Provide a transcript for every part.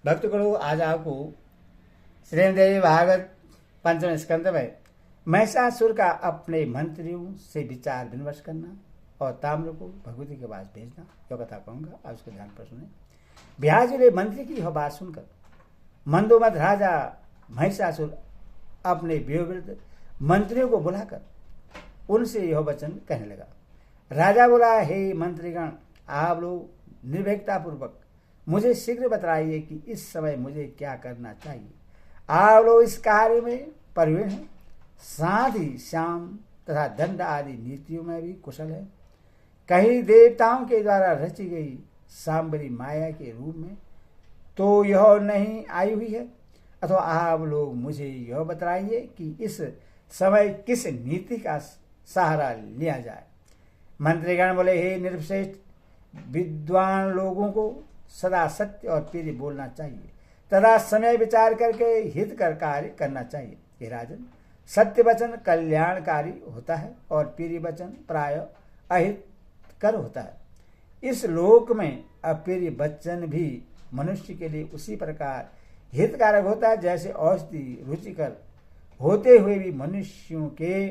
भक्तगणों, आज आपको श्रीमद्देवी भागवत पंचम स्कंद में महिषासुर का अपने मंत्रियों से विचार विमर्श करना और ताम्र को भगवती के पास भेजना यह कथा कहूंगा। आप उसको ध्यान पर सुने। ब्याज ने मंत्री की यह बात सुनकर मंदोमद राजा महिषासुर अपने विरुद्ध मंत्रियों को बुलाकर उनसे यह वचन कहने लगा। राजा बोला, हे मंत्रीगण, आप लोग निर्भीकता पूर्वक मुझे शीघ्र बताइए कि इस समय मुझे क्या करना चाहिए। आप लोग इस कार्य में प्रवीण हैं, साथ ही श्याम तथा दंड आदि नीतियों में भी कुशल है। कहीं देवताओं के द्वारा रची गई सांबरी माया के रूप में तो यह नहीं आई हुई है, अथवा आप लोग मुझे यह बताइए कि इस समय किस नीति का सहारा लिया जाए। मंत्रीगण बोले, हे निर्वश्रेष्ठ, विद्वान लोगों को सदा सत्य और प्रिय बोलना चाहिए तथा समय विचार करके हित कर कार्य करना चाहिए। हे राजन, सत्य वचन कल्याणकारी होता है और प्रिय वचन प्राय अहित कर होता है। इस लोक में अप्रिय वचन भी मनुष्य के लिए उसी प्रकार हितकारक होता है जैसे औषधि रुचिकर होते हुए भी मनुष्यों के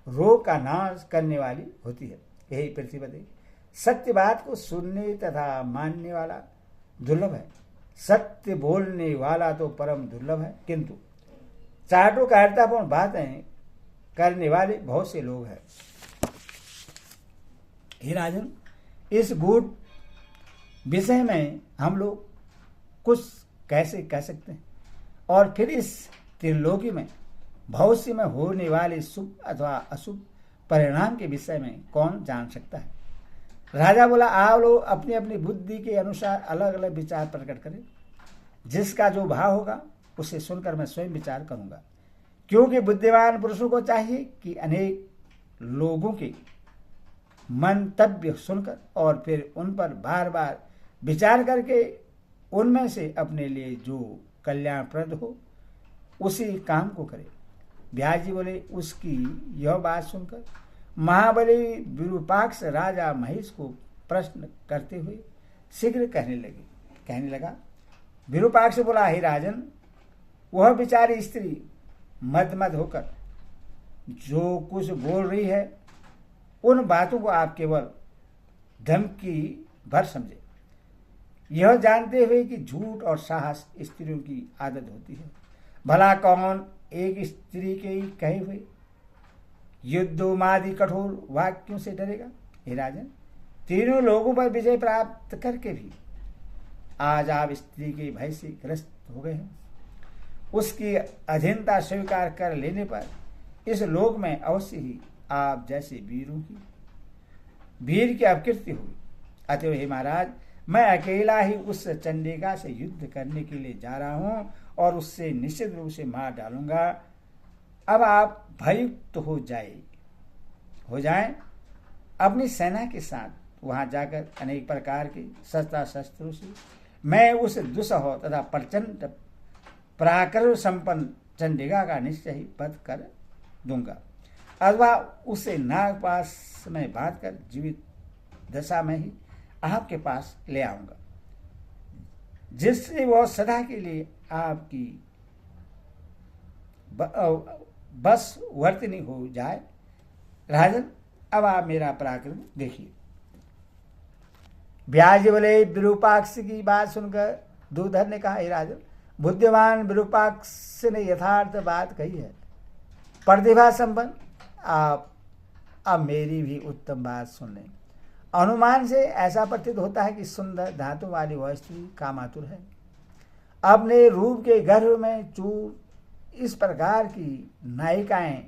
रोग का नाश करने वाली होती है। यही पृथ्वीपति, सत्य बात को सुनने तथा मानने वाला दुर्लभ है, सत्य बोलने वाला तो परम दुर्लभ है, किंतु चाटुकारितापूर्ण बातें करने वाले बहुत से लोग हैं। हे राजन, इस गूढ़ विषय में हम लोग कुछ कैसे कह सकते हैं, और फिर इस त्रिलोकी में भविष्य में होने वाले शुभ अथवा अशुभ परिणाम के विषय में कौन जान सकता है। राजा बोला, आप लोग अपनी अपनी बुद्धि के अनुसार अलग अलग विचार प्रकट करें। जिसका जो भाव होगा उसे सुनकर मैं स्वयं विचार करूंगा, क्योंकि बुद्धिमान पुरुषों को चाहिए कि अनेक लोगों के मंतव्य सुनकर और फिर उन पर बार बार विचार करके उनमें से अपने लिए जो कल्याणप्रद हो उसी काम को करे। व्यास जी बोले, उसकी यह बात सुनकर महाबली विरूपाक्ष राजा महेश को प्रश्न करते हुए शीघ्र कहने लगा। विरूपाक्ष बोला, हे राजन, वह बिचारी स्त्री मद होकर जो कुछ बोल रही है उन बातों को आप केवल धमकी भर समझे, यह जानते हुए कि झूठ और साहस स्त्रियों की आदत होती है। भला कौन एक स्त्री के ही कहे हुए युद्धोमादि कठोर वाक्यों से डरेगा। हे राजन, तीनों लोगों पर विजय प्राप्त करके भी आज आप स्त्री के भय से ग्रस्त हो गए हैं। उसकी अधीनता स्वीकार कर लेने पर इस लोक में अवश्य ही आप जैसे वीर की अपकीर्ति हुई। अतएव हे महाराज, मैं अकेला ही उस चंडिका से युद्ध करने के लिए जा रहा हूं और उससे निश्चित रूप से मार डालूंगा। अब आप भययुक्त हो जाएं, अपनी सेना के साथ वहां जाकर अनेक प्रकार के शस्त्रों से मैं उस दुस्सह तथा प्रचंड पराक्रम संपन्न चंडिका का निश्चय ही वध कर दूंगा, अथवा उसे नागपाश में बांध कर जीवित दशा में ही आपके पास ले आऊंगा, जिससे वह सदा के लिए आपकी बस वर्तनी हो जाए। राजन, अब आप मेरा पराक्रम देखिए। व्यास बोले, विरूपाक्ष की बात सुनकर दूधर ने कहा, हे राजन, बुद्धिमान विरूपाक्ष ने यथार्थ बात कही है। प्रतिभा संपन्न आप अब मेरी भी उत्तम बात सुन लें। अनुमान से ऐसा प्रतीत होता है कि सुंदर धातु वाली वह स्त्री कामातुर है। अपने रूप के गर्भ में चूर इस प्रकार की नायिकाएं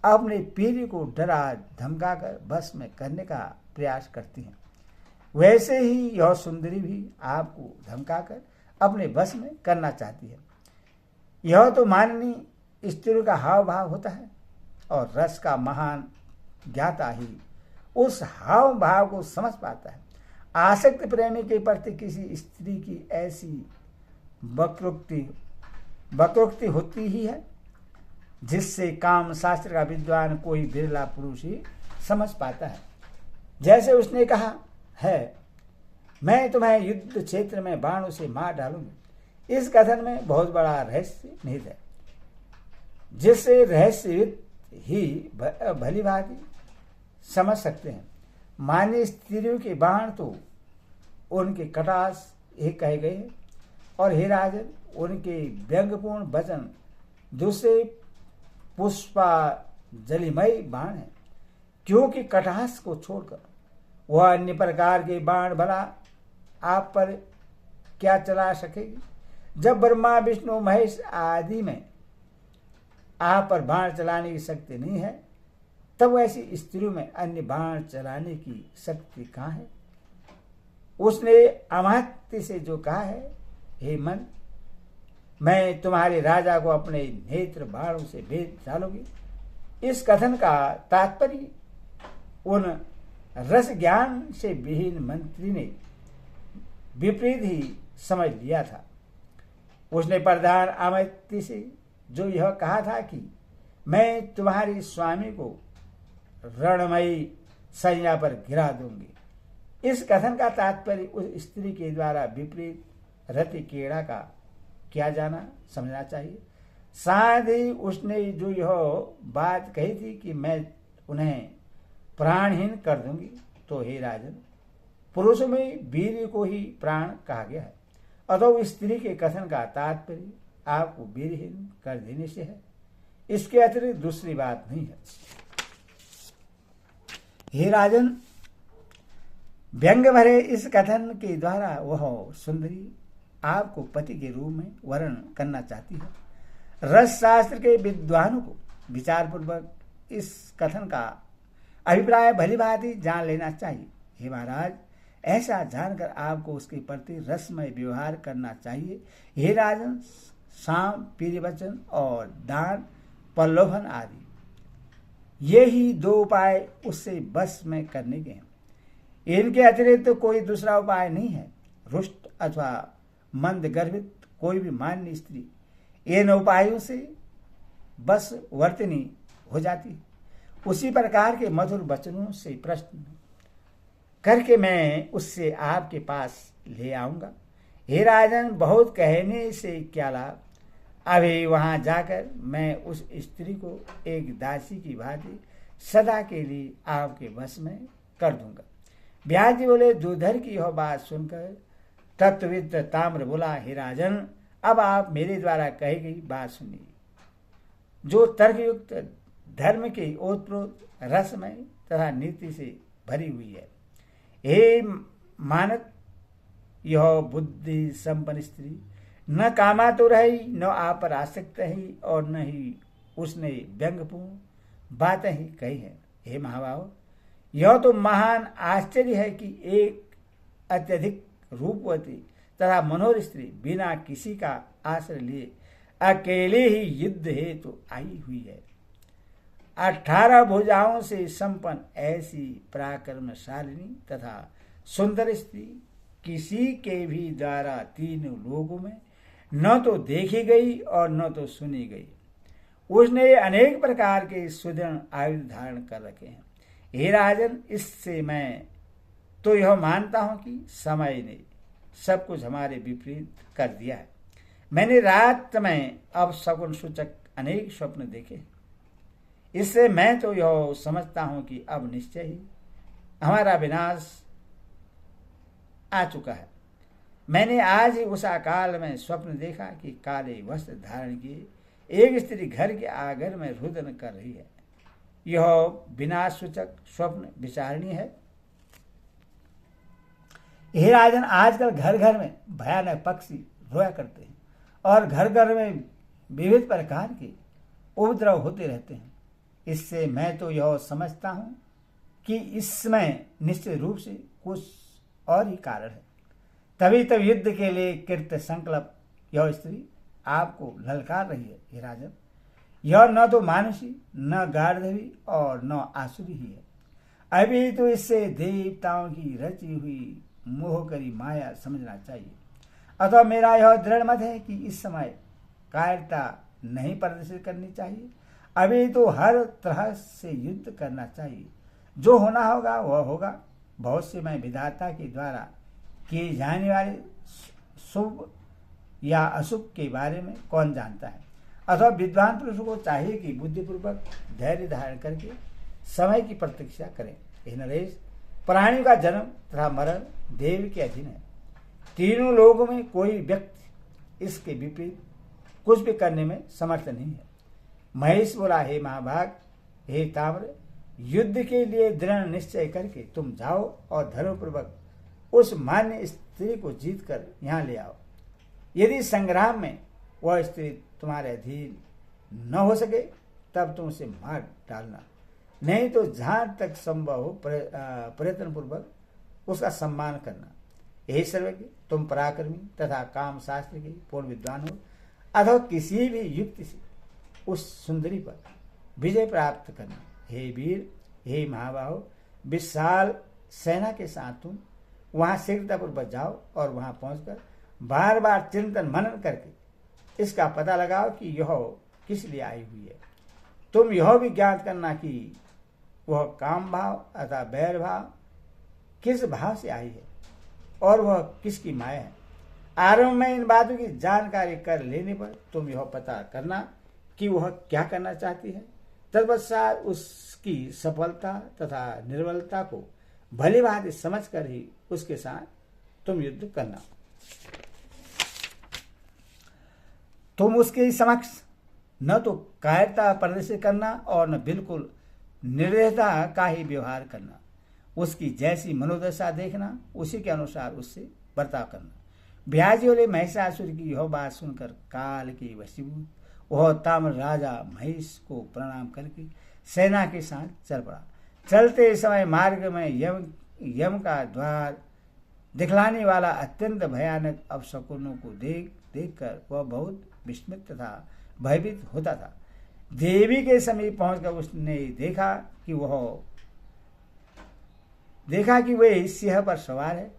अपने पीढ़ी को डरा धमकाकर बस में करने का प्रयास करती हैं, वैसे ही यह सुंदरी भी आपको धमकाकर अपने बस में करना चाहती है। यह तो माननीय स्त्रियों का हाव भाव होता है, और रस का महान ज्ञाता ही उस हाव भाव को समझ पाता है। आसक्त प्रेमी के प्रति किसी स्त्री की ऐसी वक्रोक्ति होती ही है, जिससे काम शास्त्र का विद्वान कोई बिरला पुरुष ही समझ पाता है। जैसे उसने कहा है, मैं तुम्हें युद्ध क्षेत्र में बाणों से मार डालूंगी, इस कथन में बहुत बड़ा रहस्य निहित है, जिससे रहस्यविद ही भली भांति समझ सकते हैं। मान्य स्त्रियों के बाण तो उनके कटास ही कहे गए हैं, और हे राजन, उनके व्यंग्यपूर्ण वचन दूसरे पुष्पाजलिमय बाण है, क्योंकि कटास को छोड़कर वह अन्य प्रकार के बाण भला आप पर क्या चला सकेगी। जब ब्रह्मा विष्णु महेश आदि में आप पर बाण चलाने की शक्ति नहीं है, तब ऐसी स्त्रियों में अन्य बाण चलाने की शक्ति कहाँ है। उसने अमात्य से जो कहा है, हे मन, मैं तुम्हारे राजा को अपने नेत्र बाणों से भेद डालूंगी, इस कथन का तात्पर्य उन रस ज्ञान से विहीन मंत्री ने विपरीत ही समझ लिया था। उसने प्रधान अमात्य से जो यह कहा था कि मैं तुम्हारे स्वामी को रणमयी सैया पर गिरा दूंगी, इस कथन का तात्पर्य उस स्त्री के द्वारा विपरीत रति केड़ा का क्या जाना समझना चाहिए। साथ ही उसने जो यह बात कही थी कि मैं उन्हें प्राणहीन कर दूंगी, तो हे राजन, पुरुष में वीर को ही प्राण कहा गया है, अतः स्त्री के कथन का तात्पर्य आपको वीरहीन कर देने से है, इसके अतिरिक्त दूसरी बात नहीं है। हे राजन, व्यंग भरे इस कथन के द्वारा वह सुंदरी आपको पति के रूप में वर्णन करना चाहती है। रस शास्त्र के विद्वानों को विचार पूर्वक इस कथन का अभिप्राय भली भांति जान लेना चाहिए। हे महाराज, ऐसा जानकर आपको उसके प्रति रसमय व्यवहार करना चाहिए। हे राजन, साम, प्रियवचन और दान, प्रलोभन आदि ये ही दो उपाय उससे बस में करने के हैं, इनके अतिरिक्त तो कोई दूसरा उपाय नहीं है। रुष्ट अथवा मंद गर्भित कोई भी मान्य स्त्री इन उपायों से बस वर्तनी हो जाती है। उसी प्रकार के मधुर वचनों से प्रश्न करके मैं उससे आपके पास ले आऊंगा। हे राजन, बहुत कहने से क्या लाभ, अभी वहां जाकर मैं उस स्त्री को एक दासी की भांति सदा के लिए आपके वश में कर दूंगा। व्यास जी बोले, दूधर की यह बात सुनकर तत्वविद ताम्र बोला, हे राजन, अब आप मेरे द्वारा कही गई बात सुनिए, जो तर्कयुक्त धर्म के ओतप्रोत रसमय तथा नीति से भरी हुई है। हे मानक, यह बुद्धि संपन्न स्त्री न कामातुर रही, न आप पर आसक्त रही, और न ही उसने व्यंग्यपूर्ण बातें ही कही है। हे महाभाव, यह तो महान आश्चर्य है कि एक अत्यधिक रूपवती तथा मनोहर स्त्री बिना किसी का आश्रय लिए अकेले ही युद्ध हेतु आई हुई है। 18 भुजाओं से संपन्न ऐसी पराक्रमशालिनी तथा सुंदर स्त्री किसी के भी द्वारा तीनों लोगों में न तो देखी गई और न तो सुनी गई। उसने अनेक प्रकार के सुदृढ़ आयुध धारण कर रखे हैं। हे राजन, इससे मैं तो यह मानता हूं कि समय ने सब कुछ हमारे विपरीत कर दिया है। मैंने रात में अब शकुन सूचक अनेक स्वप्न देखे, इससे मैं तो यह समझता हूं कि अब निश्चय ही हमारा विनाश आ चुका है। मैंने आज ही उस काल में स्वप्न देखा कि काले वस्त्र धारण किए एक स्त्री घर के आंगन में रुदन कर रही है। यह विनाश सूचक स्वप्न विचारणीय है। हे राजन, आजकल घर घर में भयानक पक्षी रोया करते हैं और घर घर में विविध प्रकार के उपद्रव होते रहते हैं। इससे मैं तो यह समझता हूं कि इसमें निश्चित रूप से कुछ और ही कारण है। तभी तब युद्ध के लिए कृत संकल्प यह स्त्री आपको ललकार रही है। हे राजन, यह न तो मानुषी, न गार्धवी और न आसुरी ही है। अभी तो इससे देवताओं की रची हुई मोहकरी माया समझना चाहिए। अतः मेरा यह दृढ़ मत है कि इस समय कायरता नहीं प्रदर्शित करनी चाहिए। अभी तो हर तरह से युद्ध करना चाहिए। जो होना होगा वह होगा। बहुत से मैं विधाता के द्वारा किए जाने वाले शुभ या अशुभ के बारे में कौन जानता है। अथवा विद्वान पुरुष को चाहिए कि बुद्धिपूर्वक धैर्य धारण करके समय की प्रतीक्षा करें। हे नरेश, प्राणियों का जन्म तथा मरण देव के अधीन है। तीनों लोगों में कोई व्यक्ति इसके विपरीत कुछ भी करने में समर्थ नहीं है। महेश बोला, हे महाभाग, हे ताम्र, युद्ध के लिए दृढ़ निश्चय करके तुम जाओ और धर्मपूर्वक उस मान्य स्त्री को जीत कर यहाँ ले आओ। यदि संग्राम में वह स्त्री तुम्हारे अधीन न हो सके तब तुम उसे मार डालना, नहीं तो जहां तक संभव हो प्रयत्न पूर्वक उसका सम्मान करना। यही सर्वज्ञ, तुम पराक्रमी तथा काम शास्त्र के पूर्ण विद्वान हो, अथवा किसी भी युक्ति से उस सुंदरी पर विजय प्राप्त करना। हे वीर, हे महाबाहो, विशाल सेना के साथ तुम वहां शीघ्रतापूर्वक जाओ और वहां पहुंचकर बार बार चिंतन मनन करके इसका पता लगाओ कि यह किस लिए आई हुई है। तुम यह भी ज्ञात करना कि वह काम भाव अथवा बैर भाव किस भाव से आई है और वह किसकी माया है। आरंभ में इन बातों की जानकारी कर लेने पर तुम यह पता करना कि वह क्या करना चाहती है। तत्पश्चात उसकी सफलता तथा निर्बलता को भली भांति समझ कर ही उसके साथ तुम युद्ध करना। तुम उसके समक्ष न तो कायरता प्रदर्शित करना और न बिल्कुल निर्दयता का ही व्यवहार करना। उसकी जैसी मनोदशा देखना, उसी के अनुसार उससे बर्ताव करना। ब्याजी वाले महिषासुर की यह बात सुनकर काल के वशीभूत वह ताम्र राजा महेश को प्रणाम करके सेना के साथ चल पड़ा। चलते समय मार्ग में यम का द्वार दिखलाने वाला अत्यंत भयानक अपशकुनों को देखकर वह बहुत विस्मित तथा भयभीत होता था। देवी के समीप पहुंचकर उसने देखा कि वे सिंह पर सवार है।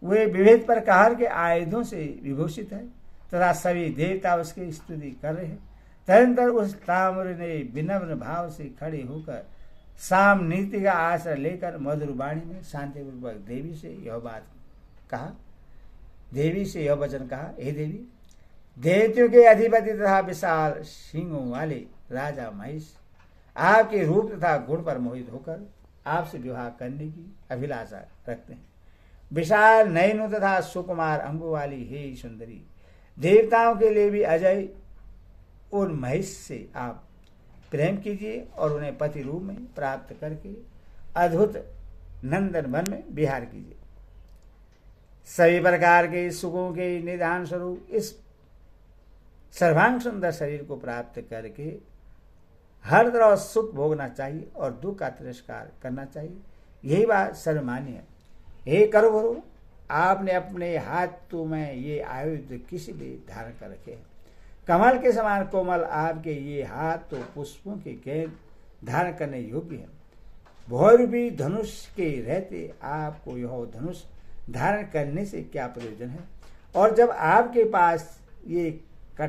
वे विविध प्रकार के आयुधों से विभूषित है तथा सभी देवता उसकी स्तुति कर रहे हैं। तदनंतर उस ताम्र ने विनम्र भाव से खड़े होकर साम नीति का आश्रय लेकर मधुर वाणी में शांतिपूर्वक देवी से यह वचन कहा, हे देवी, देवतियों के अधिपति तथा विशाल सिंहों वाले राजा महेश आपके रूप तथा गुण पर मोहित होकर आपसे विवाह करने की अभिलाषा रखते हैं। विशाल नयनों तथा सुकुमार अंगों वाली हे सुंदरी, देवताओं के लिए भी अजय उन महेश से आप प्रेम कीजिए और उन्हें पति रूप में प्राप्त करके अद्भुत नंदन वन में विहार कीजिए। सभी प्रकार के सुखों के निदान स्वरूप इस सर्वांग सुंदर शरीर को प्राप्त करके हर तरह सुख भोगना चाहिए और दुख का तिरस्कार करना चाहिए। यही बात सर्वमान्य है। हे करुवरु, आपने अपने हाथों में ये आयुध किस लिए धारण कर रखे हैं? कमल के समान कोमल आपके ये हाथ तो पुष्पों के गेंद धारण करने योग्य है। भौरूपी धनुष के रहते आपको यह धनुष धारण करने से क्या प्रयोजन है? और जब आपके पास ये